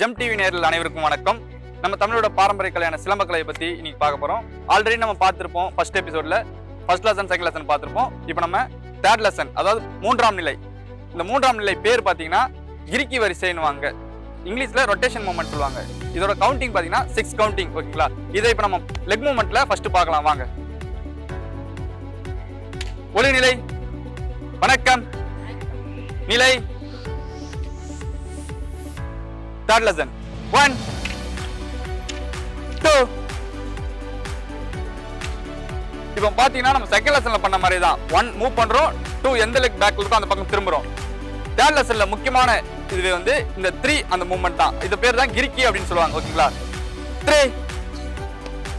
GeM TV நேயர்கள் அனைவருக்கும் வணக்கம். நம்ம தமிழோட பாரம்பரிய கலையான சிலம்பக்கலையை பத்தி இன்னைக்கு பார்க்க போறோம். ஆல்ரெடி நம்ம பார்த்திருப்போம் ஃபர்ஸ்ட் எபிசோட்ல ஃபர்ஸ்ட் லெசன் செகண்ட் லெசன் பார்த்திருப்போம். இப்போ நம்ம தேர்ட் லெசன், அதாவது மூன்றாம் நிலை. இந்த மூன்றாம் நிலை பேர் பாத்தீங்கன்னா கிரிக்கி வரிசைன்னுவாங்க. இங்கிலீஷ்ல ரொட்டேஷன் மூவ்மெண்ட் சொல்லுவாங்க. இதோட கவுண்டிங் பாத்தீங்கன்னா 6 கவுண்டிங். ஓகேங்களா? இதை இப்போ நம்ம லெக் மூவ்மெண்ட்ல ஃபர்ஸ்ட் பார்க்கலாம் வாங்க. ஒளி நிலை, வணக்கம் நிலை. Third lesson. 1, 2. இப்போ பாத்தீங்கன்னா நம்ம செகண்ட் லெசன்ல பண்ண மாதிரி தான். 1 மூவ் பண்றோம், 2 எந்த லெக் பேக்ல இருக்கோ அந்த பக்கம் திரும்புறோம். தேர்ட் லெசன்ல முக்கியமான இது வந்து இந்த 3 அந்த மூவ்மெண்ட் தான். இது பேர் தான் கிரிக்கி அப்படின்னு சொல்லுவாங்க. ஓகேங்களா? 3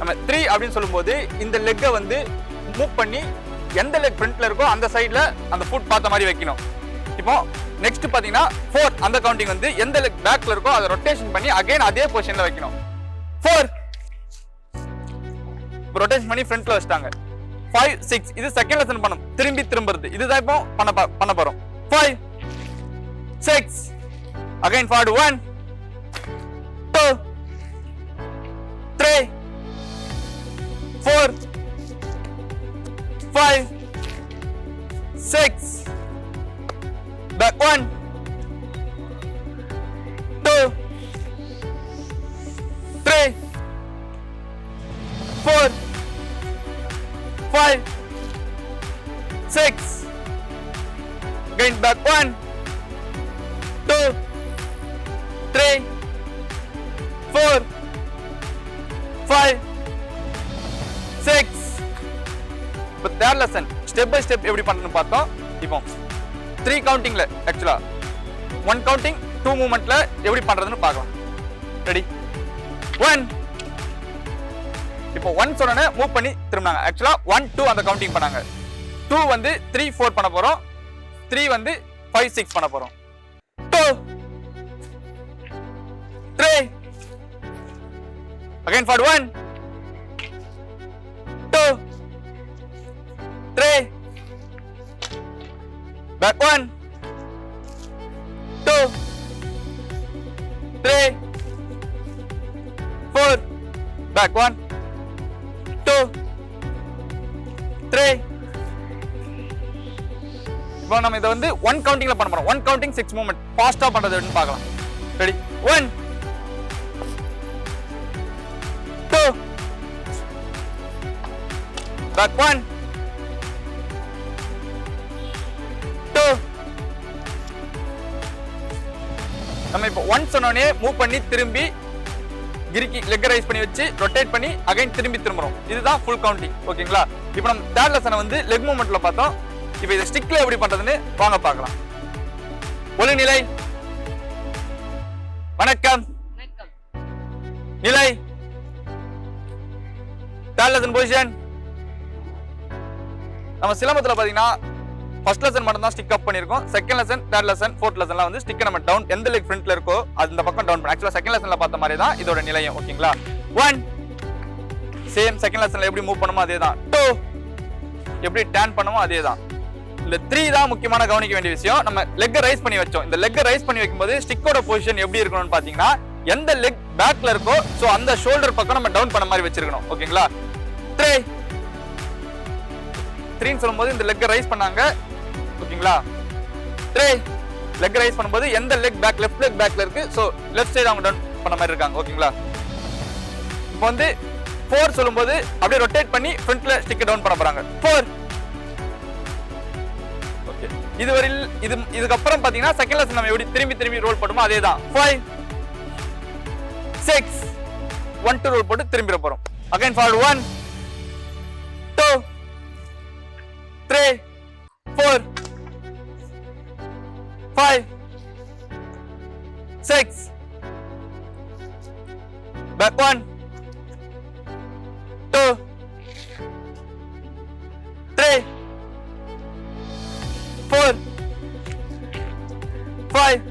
நம்ம 3 அப்படின்னு சொல்லும்போது இந்த லெக்கை வந்து மூவ் பண்ணி எந்த லெக் ஃப்ரண்ட்ல இருக்கோ அந்த சைடுல அந்த ஃபுட் பார்த்த மாதிரி வைக்கணும். இப்போ நெக்ஸ்ட் பாத்தீங்கன்னா 4 அந்த கவுண்டிங் வந்து எந்த லெக் பேக்ல இருக்கோ அதை ரொட்டேஷன் பண்ணி அகைன் அதே பொசிஷன்ல வைக்கணும். 4 ரொட்டேஷன் பண்ணி ஃப்ரண்ட்ல வச்சிட்டாங்க. 5, 6 இது செகண்ட் லெசன் பண்ணணும். திரும்பி திரும்புறது இதுதான் இப்போ பண்ண போறோம். 5, 6 again forward. 1, 2, 3, 4, 5, 6 back. 1, 2, 3, 4, 5, 6 again back. 1, 2, 3, 4, 5, 6. இப்போ third lesson step by step எப்படி பண்ணணும்னு பார்த்தோம். இப்போ 3 கவுண்டிங்ல ஆக்சுவலா 1 கவுண்டிங் 2 மூவ்மெண்ட்ல எப்படி பண்றதுன்னு பார்க்கலாம். ரெடி? 1. இப்போ 1 சொன்னனே மூவ் பண்ணி திரும்பினாங்க. ஆக்சுவலா 1, 2 அந்த கவுண்டிங் பண்ணாங்க. 2 வந்து 3, 4 பண்ண போறோம். 3 வந்து 5, 6 பண்ண போறோம். 2, 3 again for 1, 2, 3 back. 1, 2, 3, 4 back. 1, 2, 3. இப்போ நம்ம இதை வந்து 1 கவுண்டிங்ல பண்ண போறோம். 1 கவுண்டிங் 6 மூவ்மெண்ட் ஃபாஸ்டா பண்றது எப்படின்னு பார்க்கலாம். ரெடி? 1, 2 back. 1, 2. நம்ம இப்போ 1 சொன்னோனே மூவ் பண்ணி திரும்பி கிரிக்கி லெக் ரைஸ் பண்ணி வச்சு ரொட்டேட் பண்ணி அகைன் திரும்பி திரும்புறோம். இதுதான் ஃபுல் கவுண்டிங். ஓகேங்களா? இப்போ நம்ம தேர்ட் லெசனை வந்து லெக் மூவ்மெண்ட்ல பார்த்தோம். இப்போ இதை ஸ்டிக்ல எப்படி பண்றதுன்னு வாங்க பார்க்கலாம். ஒளி நிலை, வணக்கம் நிலை. Third lesson position. நம்ம சிலம்பத்துல பாத்தீங்கன்னா ஃபர்ஸ்ட் லெசன் மட்டும் தான் ஸ்டிக் அப் பண்ணிருக்கோம். Second lesson, third lesson, fourth லெசன்ல வந்து ஸ்டிக் நம்ம டவுன் எந்த லெக் ஃப்ரண்ட்ல இருக்கோ அந்த பக்கம் டவுன் பண்ணி. ஆக்சுவலா செகண்ட் லெசன்ல பார்த்த மாதிரி தான் இதோட நிலையம். ஓகேங்களா? 1 சேம் செகண்ட் லெசன்ல எப்படி மூவ் பண்ணுமோ அதே தான். 2 எப்படி டர்ன் பண்ணுமோ அதே தான். இந்த 3 தான் முக்கியமான கவனிக்க வேண்டிய விஷயம். நம்ம லெக் ரைஸ் பண்ணி வச்சோம். இந்த லெக் ரைஸ் பண்ணி வைக்கும்போது ஸ்டிக்கோட பொசிஷன் எப்படி இருக்கணும்னு பாத்தீங்கன்னா எந்த லெக் பேக்ல இருக்கோ சோ அந்த ஷோல்டர் பக்கம் நம்ம டவுன் பண்ண மாதிரி வச்சிருக்கணும். ஓகேங்களா? 3 சொல்லும்போது இந்த லெக் ரைஸ் பண்ணாங்க. ஓகேங்களா? 3 லெக் ரைஸ் பண்ணும்போது எந்த லெக் பேக் லெஃப்ட் லெக் பேக்ல இருக்கு சோ லெஃப்ட் சைடு அவங்க டவுன் பண்ண மாதிரி இருக்காங்க. ஓகேங்களா? இப்போ வந்து 4 சொல்லும்போது அப்படியே ரொட்டேட் பண்ணி ஃப்ரண்ட்ல ஸ்டிக் டவுன் பண்ண போறாங்க. 4. ஓகே, இதுவரையில் இதுக்கு அப்புறம் பாத்தீங்கன்னா செகண்ட் லெசன் நம்ம எப்படி திரும்பி ரோல் பண்ணுமோ அதே தான். 5, 6 1 2 ரோல் போட்டு திரும்பிர போறோம். Again forward. 1, 2, 3, 4, 5, 6 back. 1, 2, 3, 4, 5,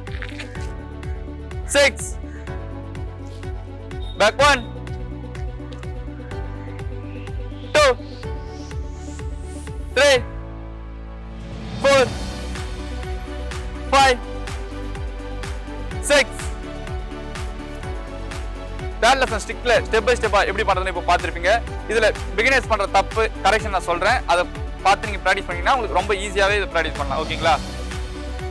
6 back. 1, 2, 3, 4, 5, 6 third lesson ஸ்டிக்ல step by ஸ்டெப்பா எப்படி பண்றதுன்னு இப்போ பார்த்துருப்பீங்க. இதுல பிகினர்ஸ் பண்ற தப்பு கரெக்ஷன் நான் சொல்றேன், அதை பார்த்து நீங்க ப்ராக்டிஸ் பண்ணீங்கன்னா உங்களுக்கு ரொம்ப ஈஸியாவே இதை ப்ராக்டிஸ் பண்ணலாம். ஓகேங்களா?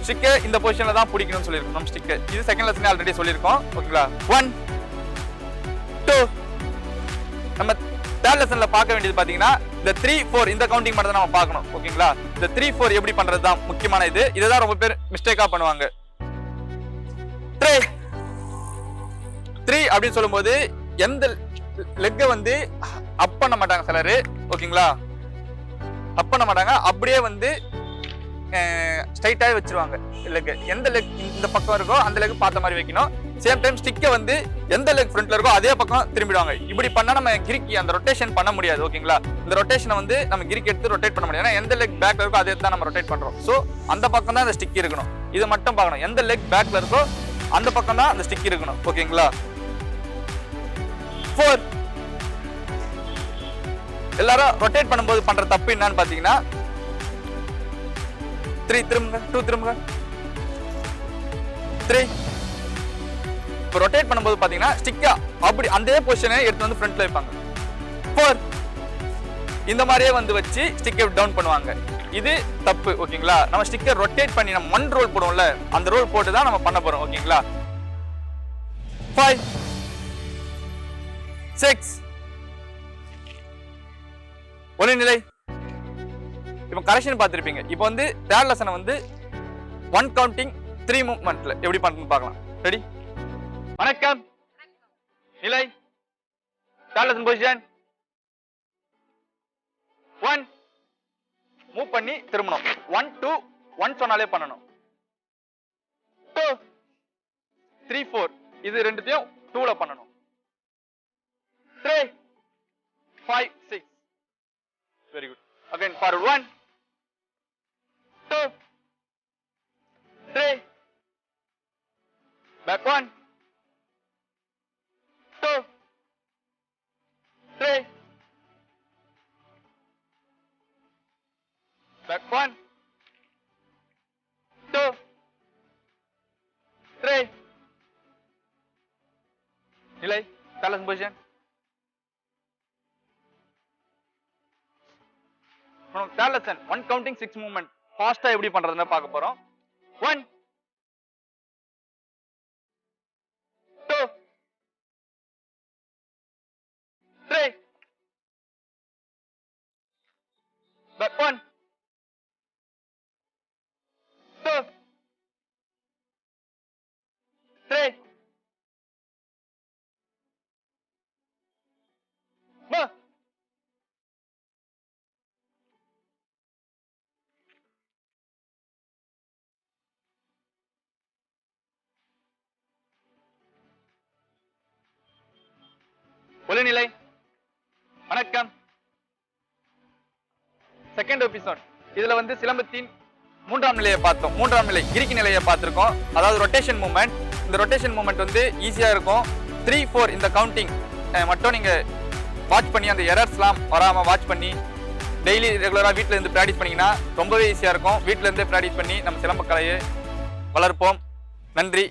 ஸ்டிக்கை இந்த பொசிஷன்ல தான் பிடிக்கணும்னு சொல்லியிருக்கோம் நம்ம ஸ்டிக்கை. இது செகண்ட் லெசன் ஆல்ரெடி சொல்லியிருக்கோம். ஓகேங்களா? 1 2 நம்ம தேர்ட் லெசன்ல பார்க்க வேண்டியது பாத்தீங்கன்னா இந்த 3 4 இந்த கவுண்டிங் மட்டும் தான் நம்ம பார்க்கணும். ஓகேங்களா? இந்த 3 4 எப்படி பண்றது தான் முக்கியமான இது. இதுதான் ரொம்ப பேர் மிஸ்டேக்கா பண்ணுவாங்க. 3 அப்படின்னு சொல்லும்போது எந்த லெக்கை வந்து அப் பண்ண மாட்டாங்க சிலரு. ஓகேங்களா? அப் பண்ண மாட்டாங்க, அப்படியே வந்து ஸ்ட்ரைட்டாவே வச்சிருவாங்க லெக். எந்த லெக் இந்த பக்கம் இருக்கோ அந்த லெக் பார்த்த மாதிரி வைக்கணும். சேம் டைம் ஸ்டிக்கை வந்து எந்த லெக் ஃப்ரண்ட்ல இருக்கோ அதே பக்கம் திரும்பிடுவாங்க. இப்படி பண்ணா நம்ம கிரிக்கி அந்த ரொட்டேஷன் பண்ண முடியாது. ஓகேங்களா? இந்த ரொட்டேஷனை வந்து நம்ம கிரிக்கி எடுத்து ரொட்டேட் பண்ண முடியாது. ஏன்னா எந்த லெக் பேக்ல இருக்கோ அதே தான் நம்ம ரொட்டேட் பண்றோம். ஸோ அந்த பக்கம் தான் அந்த ஸ்டிக் இருக்கணும். இதை மட்டும் பார்க்கணும். எந்த லெக் பேக்ல இருக்கோ அந்த பக்கம் தான் அந்த ஸ்டிக் இருக்கணும். ஓகேங்களா? 4 எல்லாரும் ரொட்டேட் பண்ணும்போது பண்ற தப்பு என்னன்னு பாத்தீங்கன்னா 3 திரும்புங்க, 2 திரும்புங்க, 3. இப்போ ரொட்டேட் பண்ணும்போது பாத்தீங்கன்னா ஸ்டிக்கா அப்படி அந்த பொசிஷனை எடுத்து வந்து ஃப்ரண்ட்ல வைப்பாங்க. 4 இந்த மாதிரியே வந்து வச்சு ஸ்டிக்கை டவுன் பண்ணுவாங்க. இது தப்பு. ஓகேங்களா? நம்ம ஸ்டிக்கை ரொட்டேட் பண்ணி நம்ம 1 ரோல் போடுவோம்ல, அந்த ரோல் போட்டு தான் நம்ம பண்ண போறோம். ஓகேங்களா? 5 6 ஒரே நிலை. இப்போ கரெக்ஷன் பார்த்திருப்பீங்க. இப்போ வந்து தேர்ட் லெசனை வந்து 1 கவுண்டிங் 3 மூவ்மெண்ட்ல எப்படி பண்றதுன்னு பார்க்கலாம். ரெடி? வணக்கம். நிலை. Third lesson position. 1 மூவ் பண்ணி திரும்பணும். 1 2 1 சொன்னாலே பண்ணணும். 2 3 4 இது ரெண்டுத்தையும் 2ல பண்ணணும். 3 5 6 very good. Again forward 1 2 3 back 1 2 3 back 1 2 3 நிலை. Balance position. Third lesson 1 counting 6 movement ஃபாஸ்டா எப்படி பண்றதுன்னு பார்க்க போறோம். 1 2 3 back 1 2 3 back. ஒலிநிலை. வணக்கம். Second episode. இதுல வந்து சிலம்பத்தின் 3ஆம் நிலையை பார்த்தோம். 3ஆம் நிலை கிரிக்கி நிலையை பார்த்திருக்கோம். அதாவது ரொட்டேஷன் மூவ்மெண்ட். இந்த ரொட்டேஷன் மூவ்மெண்ட் வந்து ஈஸியா இருக்கும். 3 4 இந்த கவுண்டிங் மட்டும் நீங்க வாட்ச் பண்ணி அந்த எரர்ஸ்லாம் வராம வாட்ச் பண்ணி டெய்லி ரெகுலரா வீட்ல இருந்து பிராக்டிஸ் பண்ணீங்கன்னா ரொம்பவே ஈஸியா இருக்கும். வீட்ல இருந்தே பிராக்டிஸ் பண்ணி நம்ம சிலம்ப கலையை வளர்ப்போம். நன்றி.